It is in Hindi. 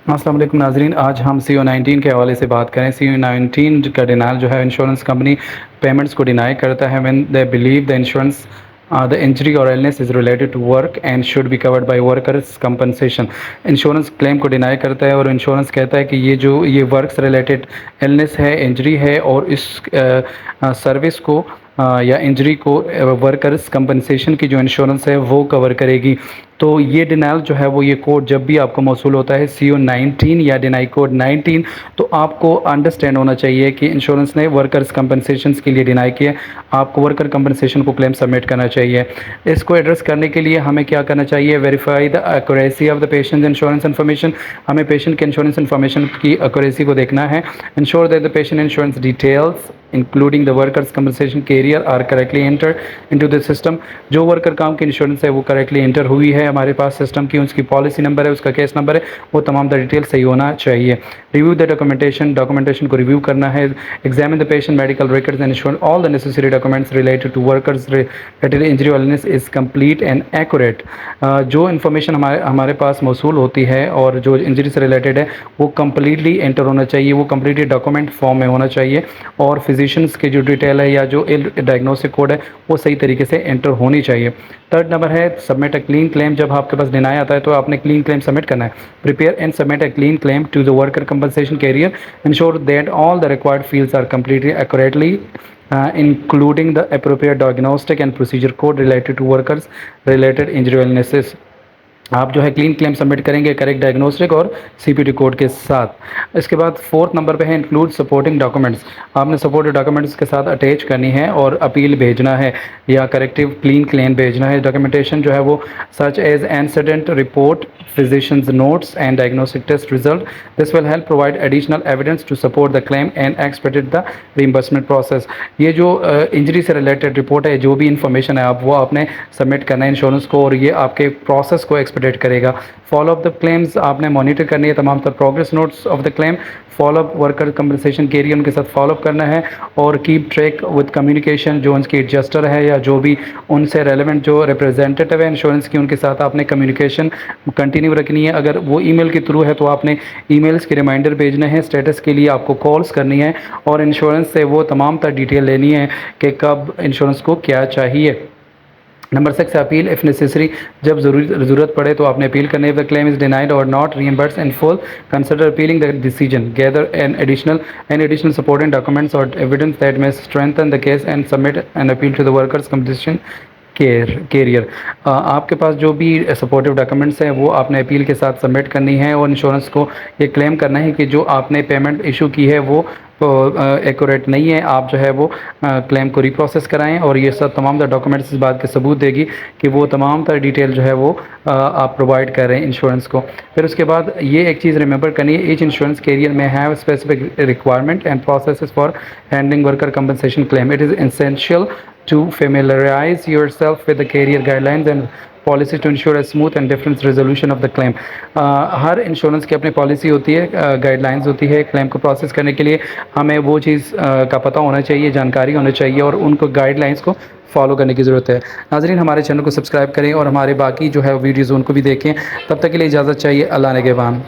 अस्सलाम वालेकुम नाज़रीन, आज हम CO-19 के हवाले से बात करें। CO-19 का डिनायल जो है, इंश्योरेंस कंपनी पेमेंट्स को डिनाई करता है when they believe the insurance the injury और illness is related to work and should be covered by workers compensation. Insurance claim को डिनाई करता है और इंश्योरेंस कहता है कि ये वर्क से रिलेटेड इलनेस है, इंजरी है और इस सर्विस को या इंजरी को वर्कर्स कंपनसेशन की जो इंश्योरेंस है वो कवर करेगी। तो ये डिनायल जो है वो ये कोड जब भी आपको मौसूल होता है CO-19 या डिनाई कोड 19, तो आपको अंडरस्टैंड होना चाहिए कि इंश्योरेंस ने वर्कर्स कंपनसेशन के लिए डिनाई किया। आपको वर्कर कंपनसेशन को क्लेम सबमिट करना चाहिए। इसको एड्रेस करने के लिए हमें क्या करना चाहिए? Verify the accuracy of the patient insurance information. हमें पेशेंट के इंश्योरेंस इन्फॉर्मेशन की एक्यूरेसी को देखना है। Ensure that the patient insurance details including the workers compensation carrier are correctly enter into the system. जो वर्कर काम की इंश्योरेंस है वो करेक्टली एंटर हुई है हमारे पास सिस्टम की, उसकी पॉलिसी नंबर है, उसका केस नंबर है, वो तमाम द डिटेल सही होना चाहिए। रिव्यू द डॉक्यूमेंटेशन को रिव्यू करना है। Examine the patient medical records and ensure all the necessary documents related to workers related injury और illness is complete and accurate. जो इन्फॉर्मेशन हमारे पास मौसूल होती है और जो इंजरी से रिलेटेड है वो कम्प्लीटली एंटर होना चाहिए, वो कम्प्लीटली डॉक्यूमेंट फॉर्म में होना चाहिए और फिजिशियंस की जो डिटेल है या जो डायग्नोस्टिक कोड है वो सही तरीके से एंटर होनी चाहिए। थर्ड नंबर है सबमिट अ क्लीन क्लेम। जब आपके पास डिनाई आता है तो आपने क्लीन क्लेम सबमिट करना है। Prepare and submit a clean claim to the worker compensation carrier. Ensure that all the required fields are completely accurately including the appropriate diagnostic and procedure code related to workers related injury or illnesses। आप जो है क्लीन क्लेम सबमिट करेंगे करेक्ट डायग्नोस्टिक और CPT कोड के साथ। इसके बाद फोर्थ नंबर पे है इंक्लूड सपोर्टिंग डॉक्यूमेंट्स। आपने सपोर्टिव डॉक्यूमेंट्स के साथ अटैच करनी है और अपील भेजना है या करेक्टिव क्लीन क्लेम भेजना है। डॉक्यूमेंटेशन जो है वो such as incident report, physicians notes and diagnostic test result. This will help provide additional evidence to support the claim and expected the reimbursement process. ये जो इंजरी से रिलेटेड रिपोर्ट है, जो भी इंफॉर्मेशन है, आप वो आपने सबमिट करना है इंश्योरेंस को और ये आपके प्रोसेस को एक्सपेक्टेड करेगा। फॉलो अप द क्लेम्स आपने मॉनिटर करनी है, तमाम तर progress notes of the claim, follow up worker compensation carrier उनके साथ फॉलोअप करना है और कीप ट्रैक विद कम्युनिकेशन। जो उनकी एडजस्टर है या जो भी उनसे रेलेवेंट जो रिप्रेजेंटेटिव है इंश्योरेंस की, उनके साथ आपने कम्युनिकेशन कंटिन्यू रखनी है। अगर वो ईमेल के थ्रू है तो आपने ईमेल्स के रिमाइंडर भेजने हैं। स्टेटस के लिए आपको कॉल्स करनी है और इंश्योरेंस से वो तमाम तर डिटेल लेनी है कि कब इंश्योरेंस को क्या चाहिए। Number 6 appeal if necessary. जब ज़रूरत पड़े तो आपने अपील करनी है। द क्लेम इज़ डिनाइड और not reimbursed in full, consider appealing the decision. Gather additional supporting documents और evidence that may strengthen the case and submit an appeal to the workers compensation carrier. आपके पास जो भी सपोर्टिव डॉक्यूमेंट्स हैं वो आपने अपील के साथ सबमिट करनी है और इंश्योरेंस को ये क्लेम करना है कि जो आपने पेमेंट इशू की है वो एक्यूरेट नहीं है। आप जो है वो क्लेम को रिप्रोसेस कराएं और ये सब तमाम तर डॉक्यूमेंट्स इस बात के सबूत देगी कि वो तमाम तर डिटेल जो है वो आप प्रोवाइड कर रहे हैं इंश्योरेंस को। फिर उसके बाद ये एक चीज़ रिमेंबर करनी है, ईच इंश्योरेंस कैरियर में have specific requirement and process for handling worker compensation claim. It is essential to familiarize yourself with the carrier guidelines and policies to ensure a smooth and different resolution of the claim। Her insurance की अपनी पॉलिसी होती है, गाइडलाइंस होती है। क्लेम को प्रोसेस करने के लिए हमें वो चीज़ का पता होना चाहिए, जानकारी होनी चाहिए और उनको गाइडलाइंस को फॉलो करने की ज़रूरत है। नाज़रीन, हमारे चैनल को सब्सक्राइब करें और हमारे बाकी जो है वीडियोज़ उनको भी देखें। तब तक के लिए इजाज़त चाहिए। अल्लाह निगहबान।